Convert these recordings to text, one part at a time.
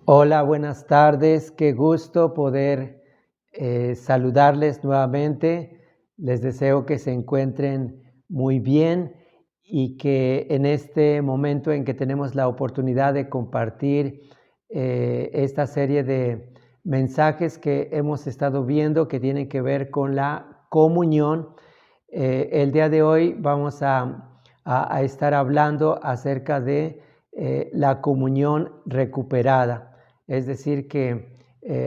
Hola, buenas tardes. Qué gusto poder saludarles nuevamente. Les deseo que se encuentren muy bien y que en este momento en que tenemos la oportunidad de compartir esta serie de mensajes que hemos estado viendo que tienen que ver con la comunión, el día de hoy vamos a estar hablando acerca de la comunión recuperada. Es decir, que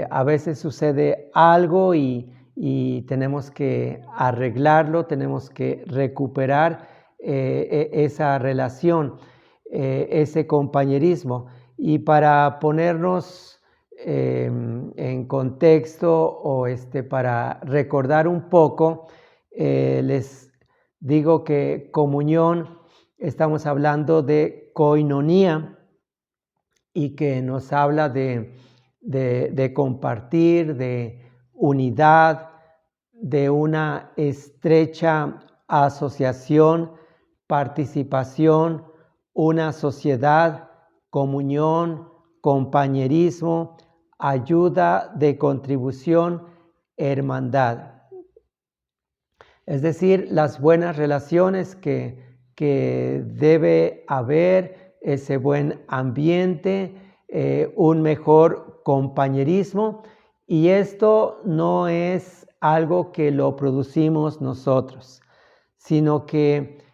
a veces sucede algo y tenemos que arreglarlo, tenemos que recuperar esa relación, ese compañerismo. Y para ponernos en contexto o para recordar un poco, les digo que comunión, estamos hablando de koinonía, y que nos habla de compartir, de unidad, de una estrecha asociación, participación, una sociedad, comunión, compañerismo, ayuda de contribución, hermandad. Es decir, las buenas relaciones que debe haber, ese buen ambiente, un mejor compañerismo, y esto no es algo que lo producimos nosotros, sino que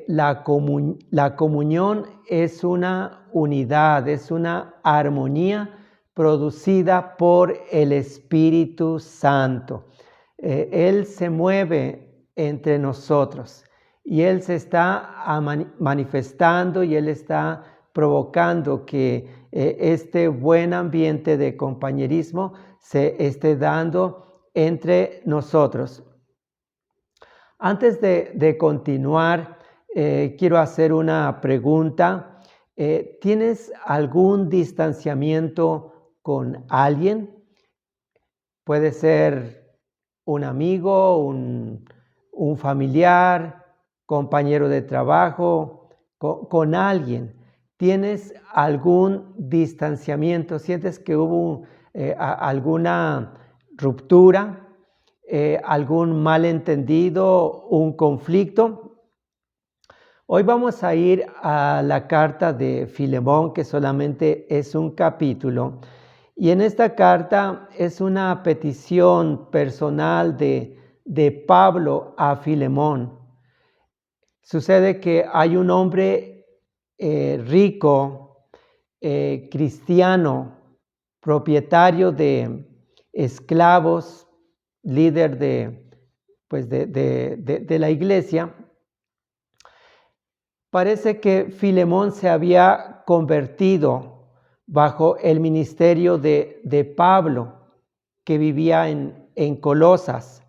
la comunión es una unidad, es una armonía producida por el Espíritu Santo. Él se mueve entre nosotros y Él se está manifestando y Él está provocando que este buen ambiente de compañerismo se esté dando entre nosotros. Antes de continuar, quiero hacer una pregunta. ¿Tienes algún distanciamiento con alguien? Puede ser un amigo, un familiar, compañero de trabajo, con alguien. ¿Tienes algún distanciamiento? ¿Sientes que hubo alguna ruptura, algún malentendido, un conflicto? Hoy vamos a ir a la carta de Filemón, que solamente es un capítulo. Y en esta carta es una petición personal de Pablo a Filemón. Sucede que hay un hombre rico, cristiano, propietario de esclavos, líder de la iglesia. Parece que Filemón se había convertido bajo el ministerio de Pablo, que vivía en Colosas,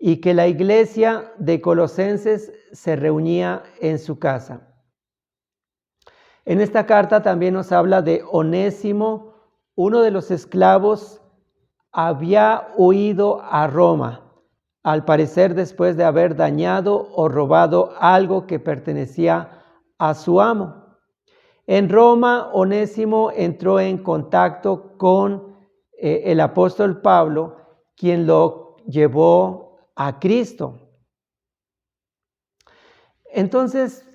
y que la iglesia de Colosenses se reunía en su casa. En esta carta también nos habla de Onésimo, uno de los esclavos. Había huido a Roma, al parecer después de haber dañado o robado algo que pertenecía a su amo. En Roma, Onésimo entró en contacto con el apóstol Pablo, quien lo llevó a Cristo. Entonces,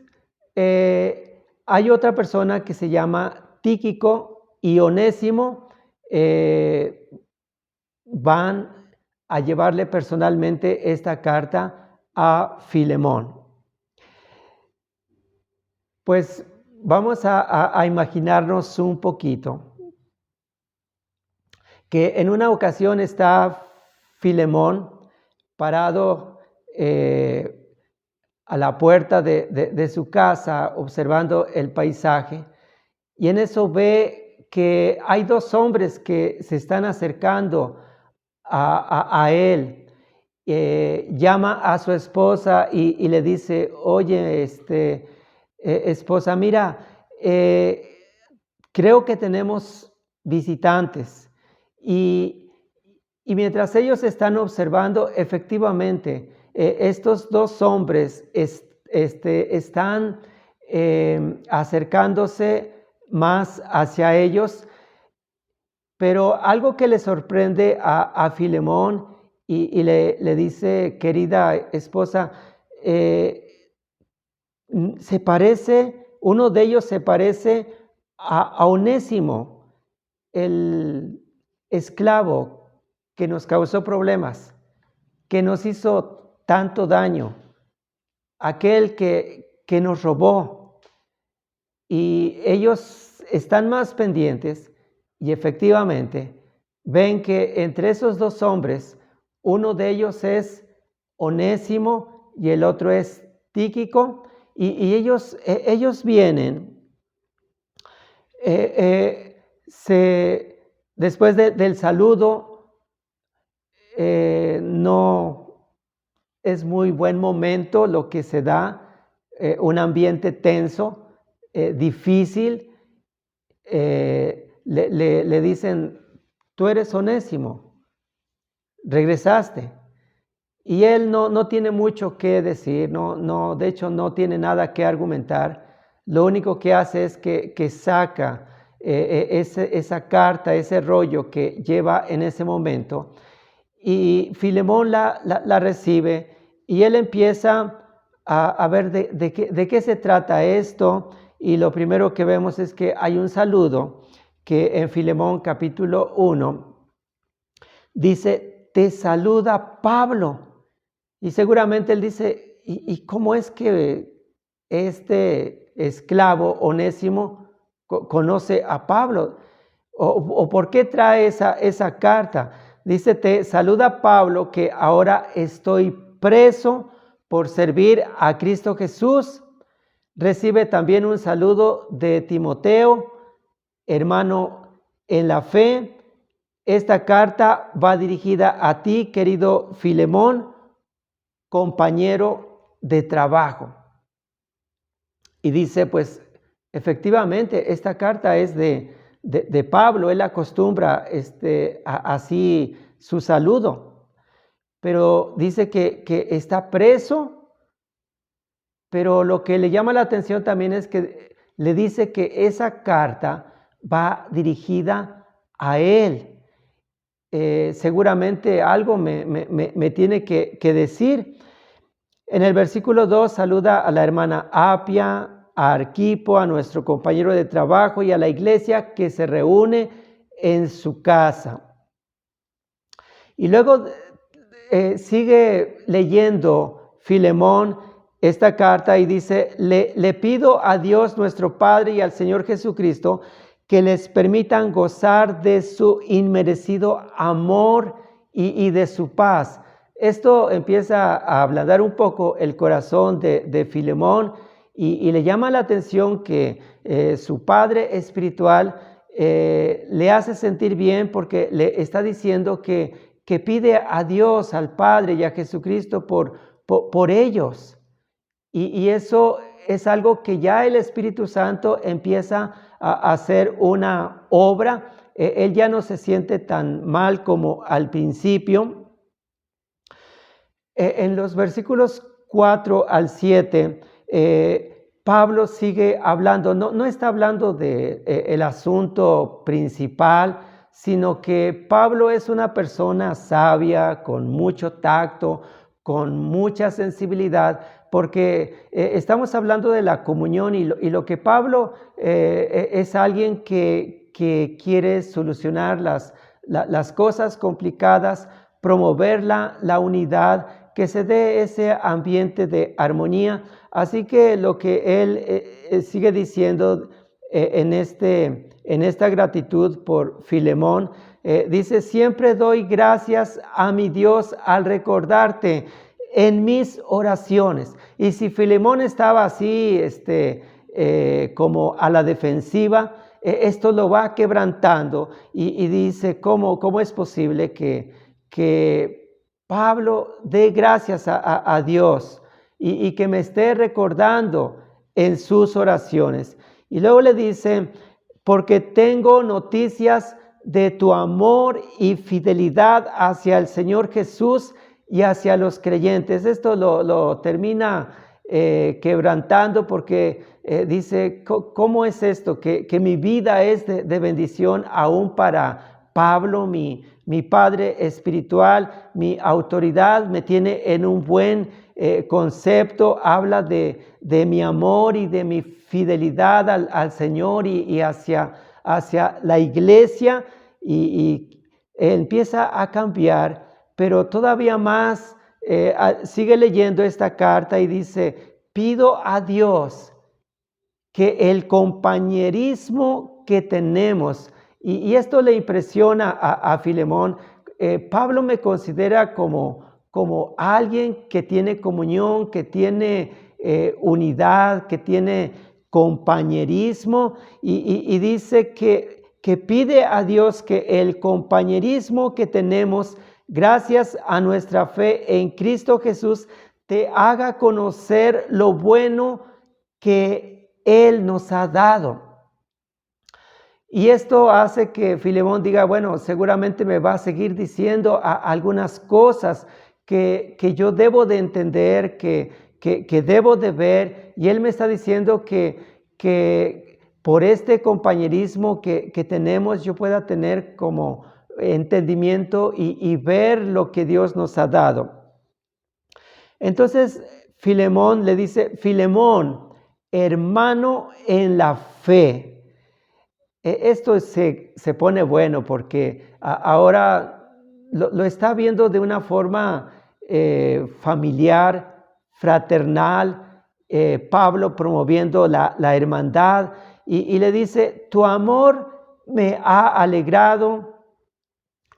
hay otra persona que se llama Tíquico y Onésimo van a llevarle personalmente esta carta a Filemón. Pues vamos a imaginarnos un poquito que en una ocasión está Filemón parado a la puerta de su casa observando el paisaje, y en eso ve que hay dos hombres que se están acercando a él. Llama a su esposa y le dice: oye, esposa, mira, creo que tenemos visitantes. Y mientras ellos están observando, efectivamente, estos dos hombres están acercándose más hacia ellos, Pero algo que le sorprende a Filemón y le dice, querida esposa, se parece, uno de ellos se parece a Onésimo, el esclavo que nos causó problemas, que nos hizo tanto daño, aquel que nos robó. Y ellos están más pendientes y efectivamente ven que entre esos dos hombres, uno de ellos es Onésimo y el otro es Tíquico, y ellos vienen, después del saludo, no es muy buen momento lo que se da, un ambiente tenso, difícil. Le dicen, tú eres Onésimo, regresaste. Y él no tiene mucho que decir, de hecho no tiene nada que argumentar. Lo único que hace es que saca esa carta, ese rollo que lleva en ese momento, y Filemón la recibe y él empieza a ver de qué se trata esto, y lo primero que vemos es que hay un saludo que en Filemón capítulo 1 dice, te saluda Pablo. Y seguramente él dice, ¿y cómo es que este esclavo Onésimo conoce a Pablo? ¿O por qué trae esa carta? Dice, te saluda Pablo, que ahora estoy preso por servir a Cristo Jesús. Recibe también un saludo de Timoteo, hermano en la fe. Esta carta va dirigida a ti, querido Filemón, compañero de trabajo. Y dice, pues efectivamente, esta carta es de Pablo. Él acostumbra así su saludo, pero dice que está preso. Pero lo que le llama la atención también es que le dice que esa carta va dirigida a él. Seguramente algo me tiene que decir. En el versículo 2 saluda a la hermana Apia, a Arquipo, a nuestro compañero de trabajo y a la iglesia que se reúne en su casa. Y luego sigue leyendo Filemón esta carta y dice, le pido a Dios nuestro Padre y al Señor Jesucristo que les permitan gozar de su inmerecido amor y de su paz. Esto empieza a ablandar un poco el corazón de Filemón y le llama la atención que su padre espiritual le hace sentir bien, porque le está diciendo que pide a Dios, al Padre y a Jesucristo por ellos. Y eso es algo que ya el Espíritu Santo empieza a hacer una obra. Él ya no se siente tan mal como al principio. En los versículos 4 al 7, Pablo sigue hablando, no está hablando del asunto principal, sino que Pablo es una persona sabia, con mucho tacto, con mucha sensibilidad, porque estamos hablando de la comunión, y lo que Pablo es alguien que quiere solucionar las cosas complicadas, promover la unidad, que se dé ese ambiente de armonía. Así que lo que él sigue diciendo en esta gratitud por Filemón, dice, siempre doy gracias a mi Dios al recordarte en mis oraciones. Y si Filemón estaba así, como a la defensiva, esto lo va quebrantando y dice, ¿cómo es posible que Pablo dé gracias a Dios y que me esté recordando en sus oraciones? Y luego le dice, porque tengo noticias de tu amor y fidelidad hacia el Señor Jesús y hacia los creyentes. Esto lo termina quebrantando, porque dice, ¿cómo es esto? Que mi vida es de bendición aún para Pablo, mi padre espiritual, mi autoridad, me tiene en un buen concepto, habla de mi amor y de mi fidelidad al Señor y hacia la iglesia, y empieza a cambiar, pero todavía más. Sigue leyendo esta carta y dice: pido a Dios que el compañerismo que tenemos, y esto le impresiona a Filemón. Pablo me considera como alguien que tiene comunión, que tiene unidad, que tiene compañerismo, y dice que pide a Dios que el compañerismo que tenemos gracias a nuestra fe en Cristo Jesús te haga conocer lo bueno que Él nos ha dado. Y esto hace que Filemón diga: bueno, seguramente me va a seguir diciendo algunas cosas que yo debo de entender, que debo de ver. Y él me está diciendo que por este compañerismo que tenemos, yo pueda tener como entendimiento y ver lo que Dios nos ha dado. Entonces Filemón le dice: Filemón, hermano en la fe. Esto se pone bueno porque ahora lo está viendo de una forma familiar, fraternal. Pablo promoviendo la hermandad, y le dice: tu amor me ha alegrado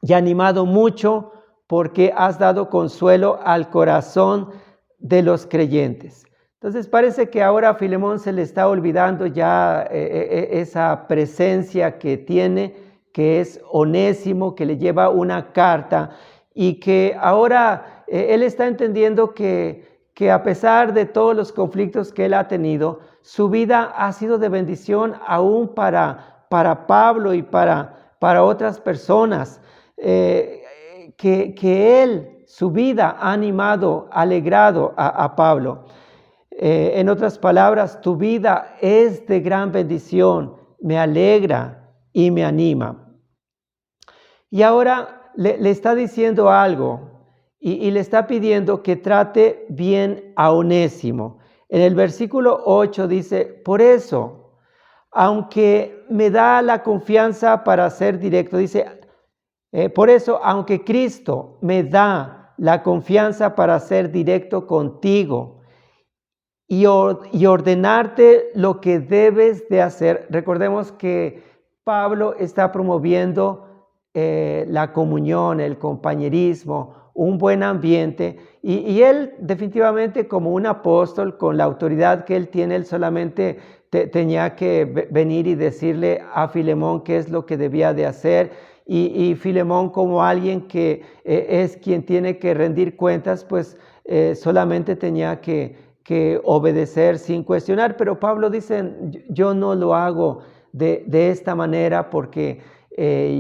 y animado mucho, porque has dado consuelo al corazón de los creyentes. Entonces parece que ahora a Filemón se le está olvidando ya esa presencia que tiene, que es Onésimo, que le lleva una carta, y que ahora él está entendiendo que a pesar de todos los conflictos que él ha tenido, su vida ha sido de bendición aún para Pablo y para otras personas. Que él, su vida, ha animado, alegrado a Pablo. En otras palabras, tu vida es de gran bendición, me alegra y me anima. Y ahora le está diciendo algo, y le está pidiendo que trate bien a Onésimo. En el versículo 8 dice: por eso, aunque me da la confianza para ser directo, dice, por eso, aunque Cristo me da la confianza para ser directo contigo y ordenarte lo que debes de hacer. Recordemos que Pablo está promoviendo la comunión, el compañerismo, un buen ambiente, y él definitivamente, como un apóstol, con la autoridad que él tiene, él solamente tenía que venir y decirle a Filemón qué es lo que debía de hacer. Y Filemón, como alguien que es quien tiene que rendir cuentas, pues solamente tenía que obedecer sin cuestionar. Pero Pablo dice: yo no lo hago de esta manera, porque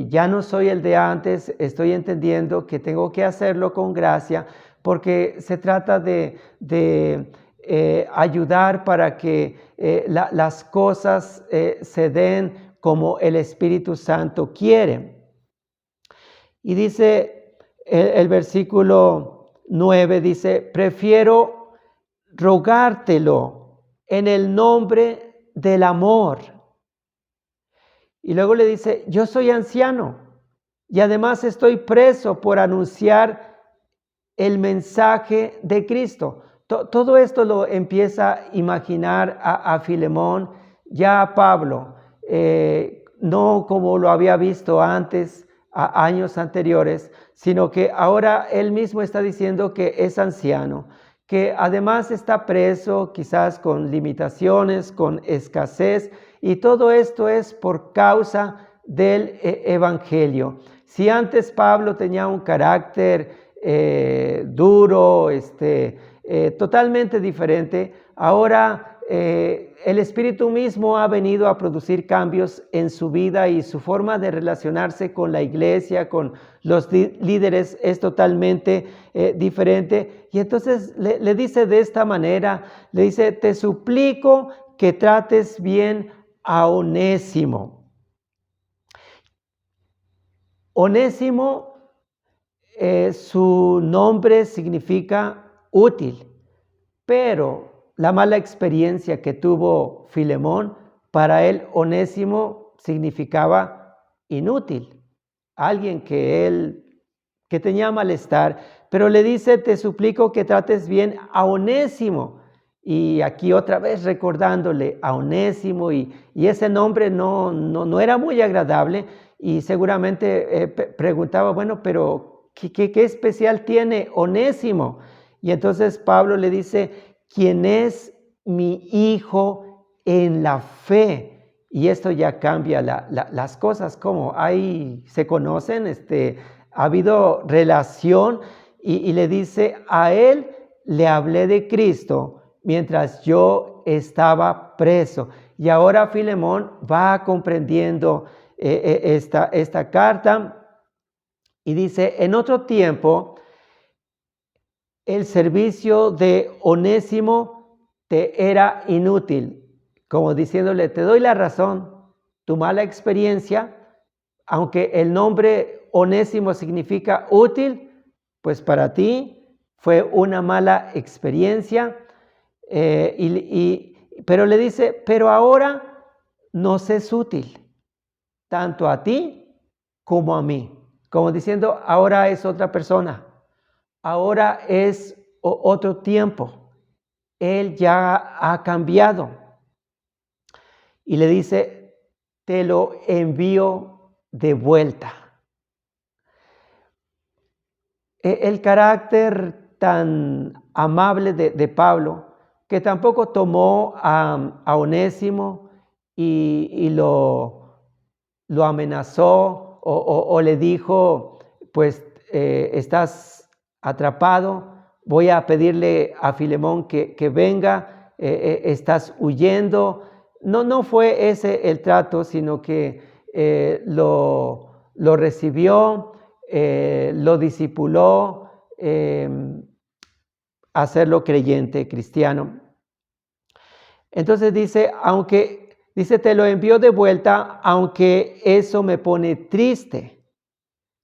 ya no soy el de antes. Estoy entendiendo que tengo que hacerlo con gracia, porque se trata de ayudar para que las cosas se den como el Espíritu Santo quiere. Y dice el versículo 9, dice: prefiero rogártelo en el nombre del amor. Y luego le dice: yo soy anciano y además estoy preso por anunciar el mensaje de Cristo. Todo esto lo empieza a imaginar a Filemón, ya a Pablo, no como lo había visto antes, a años anteriores, sino que ahora él mismo está diciendo que es anciano, que además está preso, quizás con limitaciones, con escasez, y todo esto es por causa del evangelio. Si antes Pablo tenía un carácter duro, totalmente diferente, ahora el Espíritu mismo ha venido a producir cambios en su vida, y su forma de relacionarse con la iglesia, con los líderes, es totalmente diferente. Y entonces le dice de esta manera, le dice: te suplico que trates bien a Onésimo. Onésimo, su nombre significa útil, pero la mala experiencia que tuvo Filemón, para él Onésimo significaba inútil, alguien que tenía malestar, pero le dice, te suplico que trates bien a Onésimo. Y aquí otra vez recordándole a Onésimo, y ese nombre no era muy agradable, y seguramente preguntaba, bueno, pero ¿qué especial tiene Onésimo? Y entonces Pablo le dice, ¿quién es mi hijo en la fe? Y esto ya cambia las cosas, como ahí se conocen, ha habido relación, y le dice, a él le hablé de Cristo mientras yo estaba preso. Y ahora Filemón va comprendiendo esta carta, y dice, en otro tiempo, el servicio de Onésimo te era inútil, como diciéndole, te doy la razón, tu mala experiencia, aunque el nombre Onésimo significa útil, pues para ti fue una mala experiencia, pero le dice, pero ahora nos es útil, tanto a ti como a mí, como diciendo, ahora es otra persona. Ahora es otro tiempo. Él ya ha cambiado. Y le dice, te lo envío de vuelta. El carácter tan amable de Pablo, que tampoco tomó a Onésimo y lo amenazó o le dijo, pues estás atrapado, voy a pedirle a Filemón que venga, estás huyendo. No fue ese el trato, sino que lo recibió, lo discipuló, hacerlo creyente, cristiano. Entonces dice, te lo envío de vuelta, aunque eso me pone triste.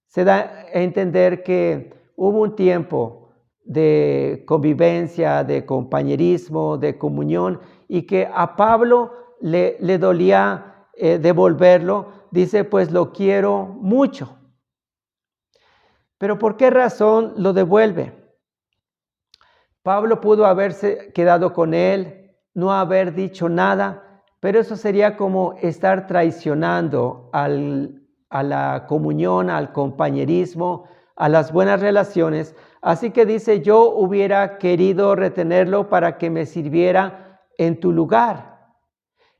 Se da a entender que hubo un tiempo de convivencia, de compañerismo, de comunión, y que a Pablo le dolía devolverlo. Dice, pues lo quiero mucho. Pero ¿por qué razón lo devuelve? Pablo pudo haberse quedado con él, no haber dicho nada, pero eso sería como estar traicionando a la comunión, al compañerismo, a las buenas relaciones. Así que dice, yo hubiera querido retenerlo para que me sirviera en tu lugar,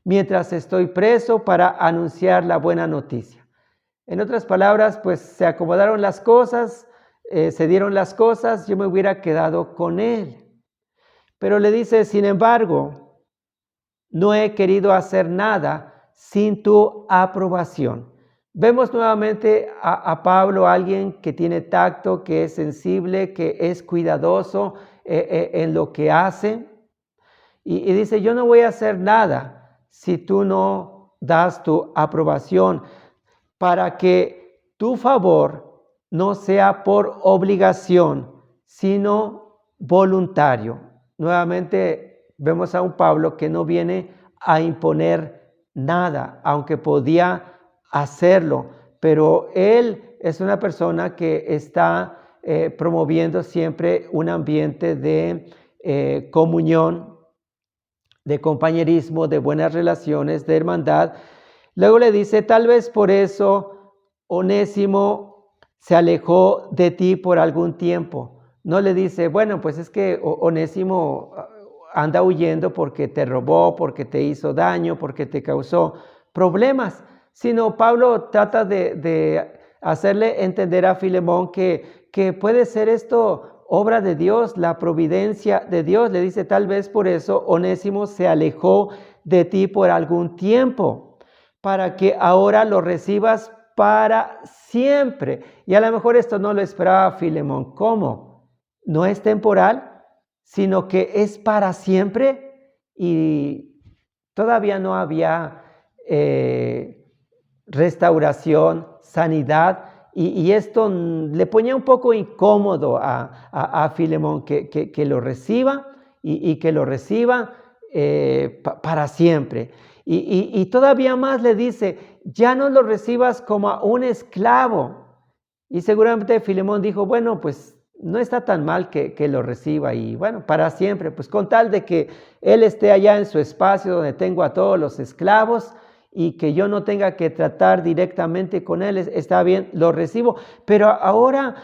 mientras estoy preso, para anunciar la buena noticia. En otras palabras, pues se acomodaron las cosas, se dieron las cosas, yo me hubiera quedado con él. Pero le dice, sin embargo, no he querido hacer nada sin tu aprobación. Vemos nuevamente a Pablo, alguien que tiene tacto, que es sensible, que es cuidadoso en lo que hace. Y dice, yo no voy a hacer nada si tú no das tu aprobación, para que tu favor no sea por obligación, sino voluntario. Nuevamente vemos a un Pablo que no viene a imponer nada, aunque podía hacerlo, pero él es una persona que está promoviendo siempre un ambiente de comunión, de compañerismo, de buenas relaciones, de hermandad. Luego le dice, tal vez por eso Onésimo se alejó de ti por algún tiempo. No le dice, bueno, pues es que Onésimo anda huyendo porque te robó, porque te hizo daño, porque te causó problemas, sino Pablo trata de hacerle entender a Filemón que puede ser esto obra de Dios, la providencia de Dios. Le dice, tal vez por eso Onésimo se alejó de ti por algún tiempo, para que ahora lo recibas para siempre. Y a lo mejor esto no lo esperaba Filemón. ¿Cómo? No es temporal, sino que es para siempre. Y todavía no había restauración, sanidad, y esto le ponía un poco incómodo a Filemón que lo reciba y que lo reciba para siempre. Y todavía más le dice, ya no lo recibas como a un esclavo. Y seguramente Filemón dijo, bueno, pues no está tan mal que lo reciba y bueno, para siempre, pues con tal de que él esté allá en su espacio donde tengo a todos los esclavos y que yo no tenga que tratar directamente con él, está bien, lo recibo. Pero ahora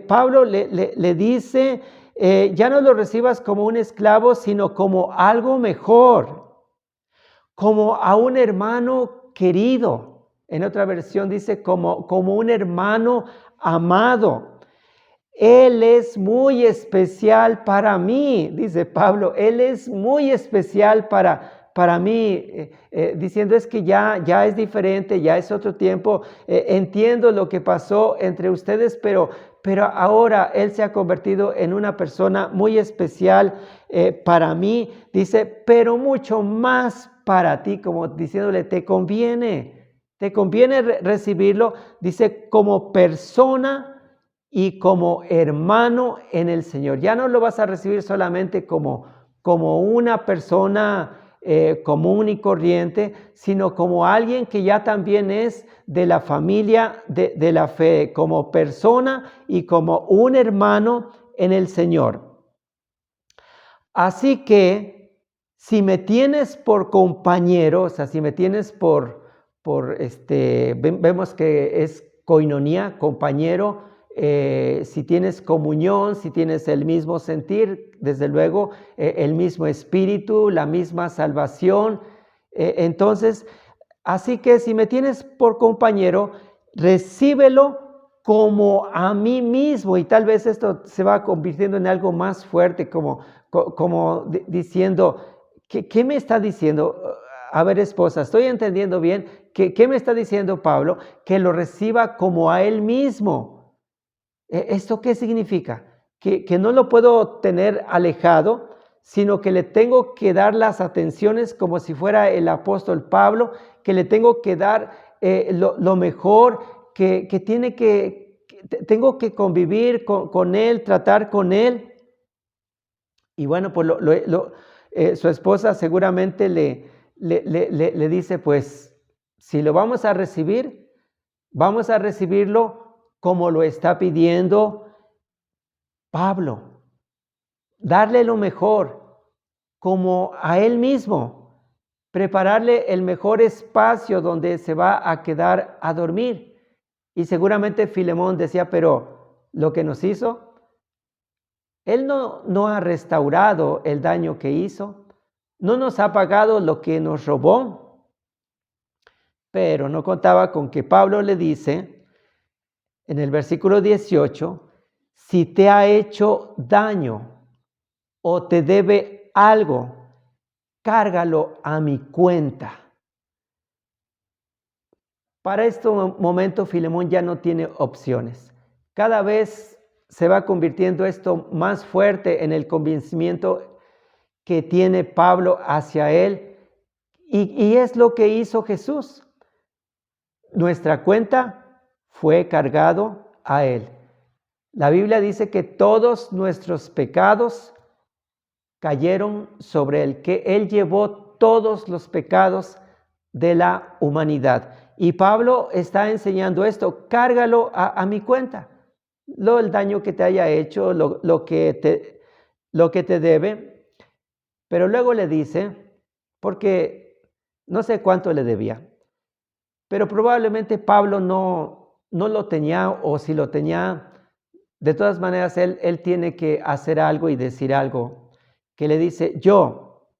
Pablo le dice, ya no lo recibas como un esclavo, sino como algo mejor, como a un hermano querido. En otra versión dice como un hermano amado. Él es muy especial para mí, dice Pablo, Él es muy especial para mí, diciendo es que ya es diferente, ya es otro tiempo, entiendo lo que pasó entre ustedes, pero ahora Él se ha convertido en una persona muy especial para mí, dice, pero mucho más para ti, como diciéndole, te conviene recibirlo, dice, como persona y como hermano en el Señor. Ya no lo vas a recibir solamente como una persona común y corriente, sino como alguien que ya también es de la familia de la fe, como persona y como un hermano en el Señor. Así que si me tienes por compañero, o sea, si me tienes vemos que es koinonía, compañero, si tienes comunión, si tienes el mismo sentir, desde luego el mismo espíritu, la misma salvación. Entonces, así que si me tienes por compañero, recíbelo como a mí mismo. Y tal vez esto se va convirtiendo en algo más fuerte, como diciendo, ¿qué me está diciendo? A ver, esposa, estoy entendiendo bien. ¿Qué me está diciendo Pablo? Que lo reciba como a él mismo. ¿Esto qué significa? Que no lo puedo tener alejado, sino que le tengo que dar las atenciones como si fuera el apóstol Pablo, que le tengo que dar lo mejor, que tengo que convivir con él, tratar con él. Y bueno, pues su esposa seguramente le dice, pues si lo vamos a recibirlo como lo está pidiendo Pablo, darle lo mejor, como a él mismo, prepararle el mejor espacio donde se va a quedar a dormir. Y seguramente Filemón decía, pero lo que nos hizo, él no ha restaurado el daño que hizo, no nos ha pagado lo que nos robó, pero no contaba con que Pablo le dice en el versículo 18, si te ha hecho daño o te debe algo, cárgalo a mi cuenta. Para este momento Filemón ya no tiene opciones. Cada vez se va convirtiendo esto más fuerte en el convencimiento que tiene Pablo hacia él. Y es lo que hizo Jesús. Nuestra cuenta fue cargado a él. La Biblia dice que todos nuestros pecados cayeron sobre él, que él llevó todos los pecados de la humanidad. Y Pablo está enseñando esto, cárgalo a mi cuenta. El daño que te haya hecho, lo que te debe. Pero luego le dice, porque no sé cuánto le debía, pero probablemente Pablo no lo tenía, o si lo tenía, de todas maneras él tiene que hacer algo y decir algo, que le dice, yo,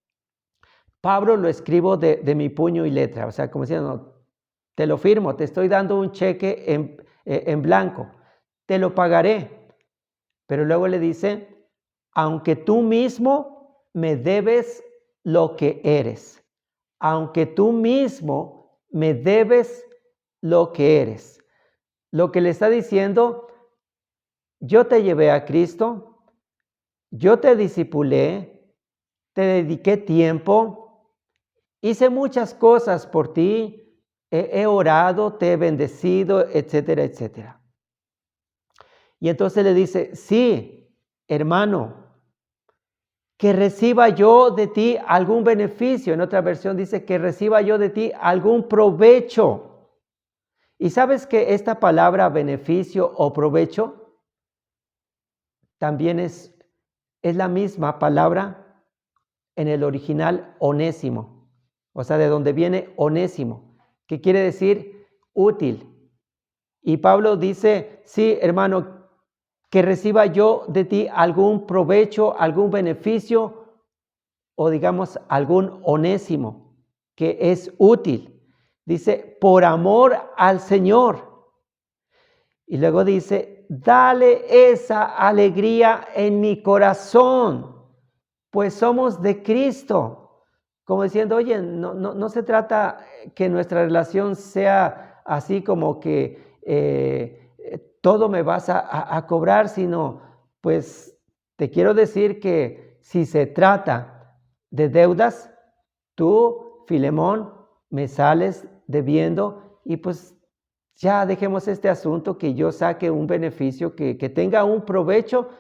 Pablo, lo escribo de mi puño y letra, o sea, como diciendo, te lo firmo, te estoy dando un cheque en blanco, te lo pagaré. Pero luego le dice, aunque tú mismo me debes lo que eres, aunque tú mismo me debes lo que eres. Lo que le está diciendo, yo te llevé a Cristo, yo te discipulé, te dediqué tiempo, hice muchas cosas por ti, he orado, te he bendecido, etcétera, etcétera. Y entonces le dice, sí, hermano, que reciba yo de ti algún beneficio. En otra versión dice que reciba yo de ti algún provecho. Y sabes que esta palabra beneficio o provecho también es la misma palabra en el original onésimo. O sea, de donde viene onésimo, que quiere decir útil. Y Pablo dice, sí, hermano, que reciba yo de ti algún provecho, algún beneficio o digamos algún onésimo que es útil. Dice, por amor al Señor. Y luego dice, dale esa alegría en mi corazón, pues somos de Cristo. Como diciendo, oye, no se trata que nuestra relación sea así como que todo me vas a cobrar, sino pues te quiero decir que si se trata de deudas, tú, Filemón, me sales debiendo y pues ya dejemos este asunto, que yo saque un beneficio, que tenga un provecho.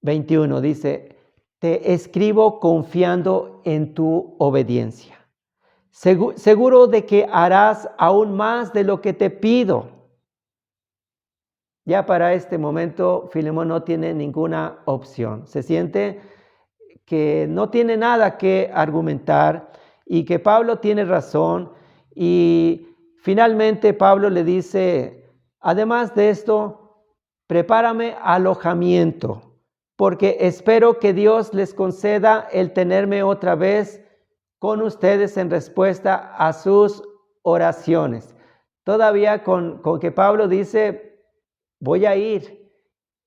21 dice, te escribo confiando en tu obediencia, seguro de que harás aún más de lo que te pido. Ya para este momento, Filemón no tiene ninguna opción. Se siente que no tiene nada que argumentar y que Pablo tiene razón. Y finalmente Pablo le dice, además de esto, prepárame alojamiento, porque espero que Dios les conceda el tenerme otra vez con ustedes en respuesta a sus oraciones. Todavía con que Pablo dice, voy a ir.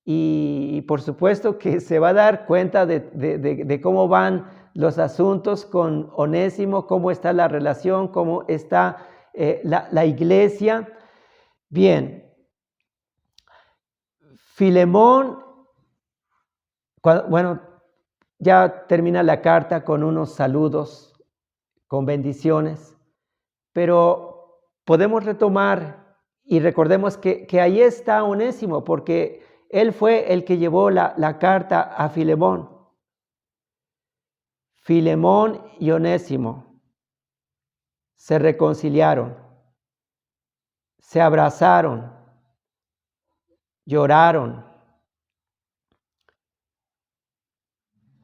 Y por supuesto que se va a dar cuenta de cómo van los asuntos con Onésimo, cómo está la relación, cómo está la iglesia. Bien, Filemón, bueno, ya termina la carta con unos saludos, con bendiciones, pero podemos retomar y recordemos que ahí está Onésimo, porque él fue el que llevó la carta a Filemón. Filemón y Onésimo se reconciliaron, se abrazaron, lloraron.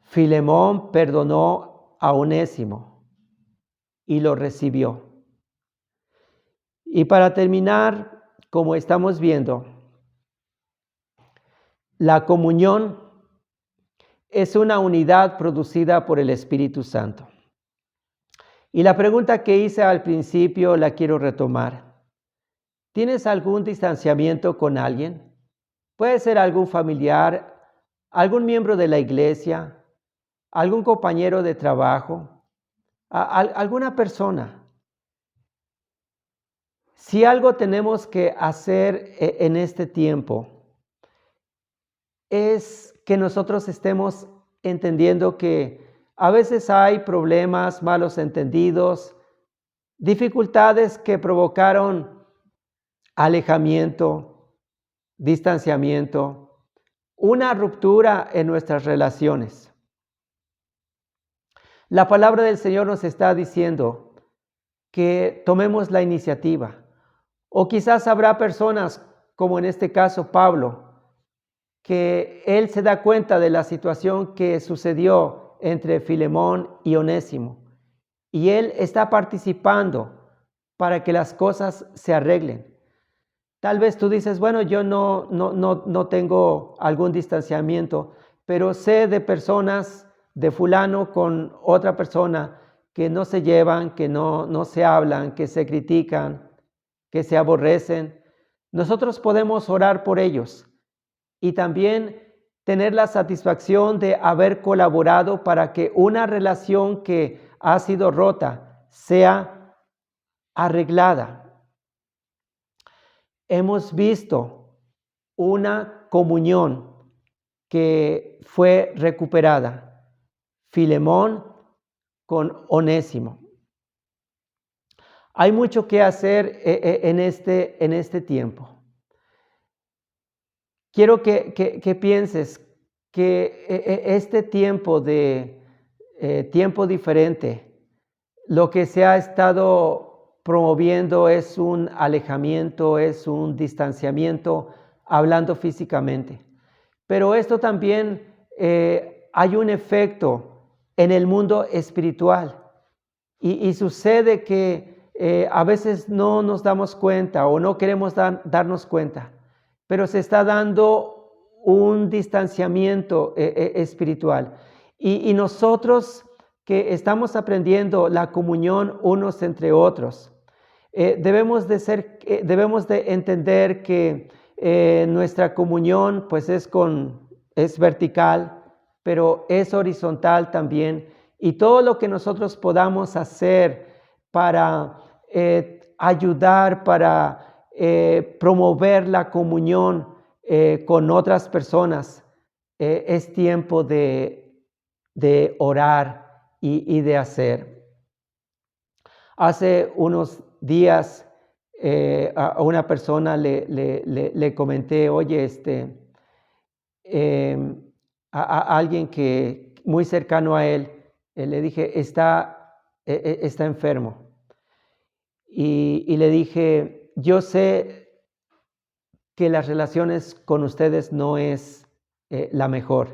Filemón perdonó a Onésimo y lo recibió. Y para terminar, como estamos viendo, la comunión es una unidad producida por el Espíritu Santo. Y la pregunta que hice al principio la quiero retomar. ¿Tienes algún distanciamiento con alguien? Puede ser algún familiar, algún miembro de la iglesia, algún compañero de trabajo, alguna persona. Si algo tenemos que hacer en este tiempo, es que nosotros estemos entendiendo que a veces hay problemas, malos entendidos, dificultades que provocaron alejamiento, distanciamiento, una ruptura en nuestras relaciones. La palabra del Señor nos está diciendo que tomemos la iniciativa. O quizás habrá personas, como en este caso Pablo, que él se da cuenta de la situación que sucedió entre Filemón y Onésimo. Y él está participando para que las cosas se arreglen. Tal vez tú dices, bueno, yo no tengo algún distanciamiento, pero sé de personas, de fulano con otra persona, que no se llevan, que no se hablan, que se critican, que se aborrecen. Nosotros podemos orar por ellos y también tener la satisfacción de haber colaborado para que una relación que ha sido rota sea arreglada. Hemos visto una comunión que fue recuperada. Filemón con Onésimo. Hay mucho que hacer en este tiempo. Quiero que pienses que este tiempo de tiempo diferente, lo que se ha estado promoviendo es un alejamiento, es un distanciamiento, hablando físicamente. Pero esto también hay un efecto en el mundo espiritual y sucede que a veces no nos damos cuenta o no queremos darnos cuenta, pero se está dando un distanciamiento espiritual y nosotros que estamos aprendiendo la comunión unos entre otros, debemos de entender que nuestra comunión pues es vertical, pero es horizontal también. Y todo lo que nosotros podamos hacer para ayudar, para promover la comunión con otras personas, es tiempo de orar y de hacer. Hace unos días a una persona le comenté, oye, a alguien que muy cercano a él, le dije, está enfermo. Y le dije, yo sé que las relaciones con ustedes no es la mejor,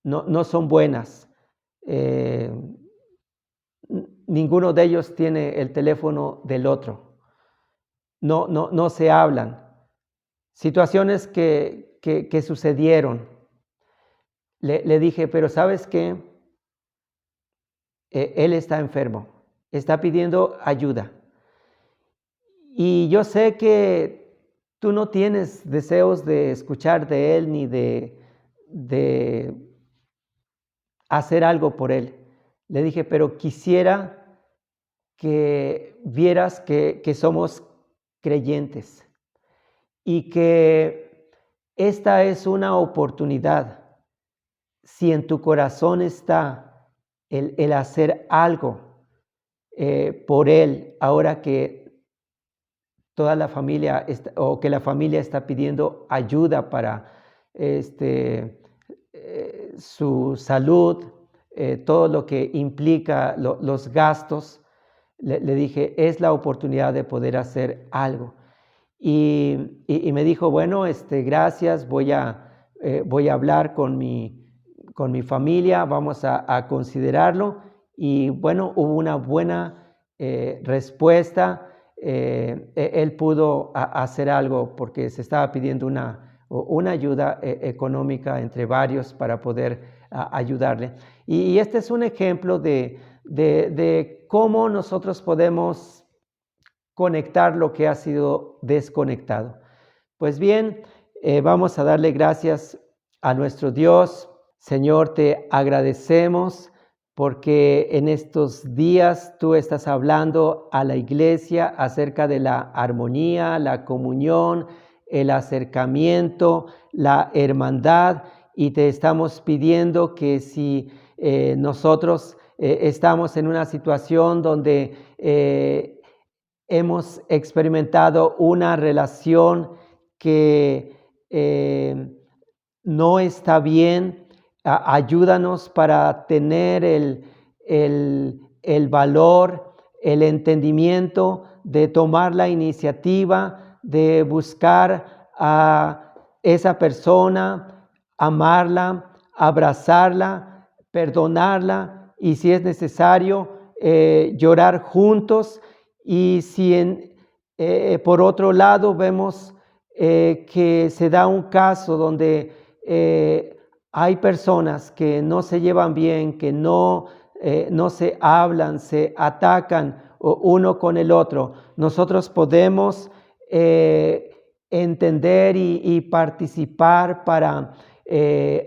no son buenas. Ninguno de ellos tiene el teléfono del otro. No se hablan. Situaciones que sucedieron. Le dije, pero ¿sabes qué? Él está enfermo, está pidiendo ayuda. Y yo sé que tú no tienes deseos de escuchar de él ni de hacer algo por él. Le dije, pero quisiera que vieras que somos creyentes y que esta es una oportunidad. Si en tu corazón está el hacer algo por él, ahora que toda la familia o que la familia está pidiendo ayuda para su salud, todo lo que implica los gastos, le dije, es la oportunidad de poder hacer algo. Y me dijo, bueno, gracias, voy a hablar con mi familia, vamos a considerarlo. Y bueno, hubo una buena respuesta. Él pudo hacer algo porque se estaba pidiendo una ayuda económica entre varios para poder ayudarle. Y este es un ejemplo de cómo nosotros podemos conectar lo que ha sido desconectado. Pues bien, vamos a darle gracias a nuestro Dios. Señor, te agradecemos porque en estos días tú estás hablando a la iglesia acerca de la armonía, la comunión, el acercamiento, la hermandad, y te estamos pidiendo que si nosotros estamos en una situación donde hemos experimentado una relación que no está bien, ayúdanos para tener el valor, el entendimiento de tomar la iniciativa, de buscar a esa persona, amarla, abrazarla, perdonarla y si es necesario llorar juntos. Y si por otro lado vemos que se da un caso donde hay personas que no se llevan bien, que no se hablan, se atacan uno con el otro, nosotros podemos entender y participar para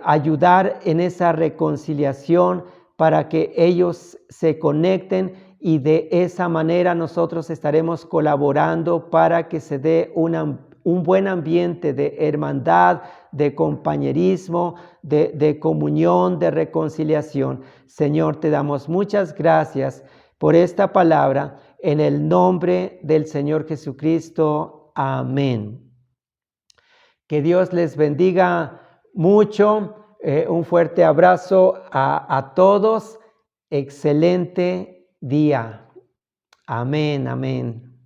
ayudar en esa reconciliación, para que ellos se conecten y de esa manera nosotros estaremos colaborando para que se dé un buen ambiente de hermandad, de compañerismo, de comunión, de reconciliación. Señor, te damos muchas gracias por esta palabra en el nombre del Señor Jesucristo. Amén. Que Dios les bendiga mucho. Un fuerte abrazo a todos. Excelente día. Amén, amén.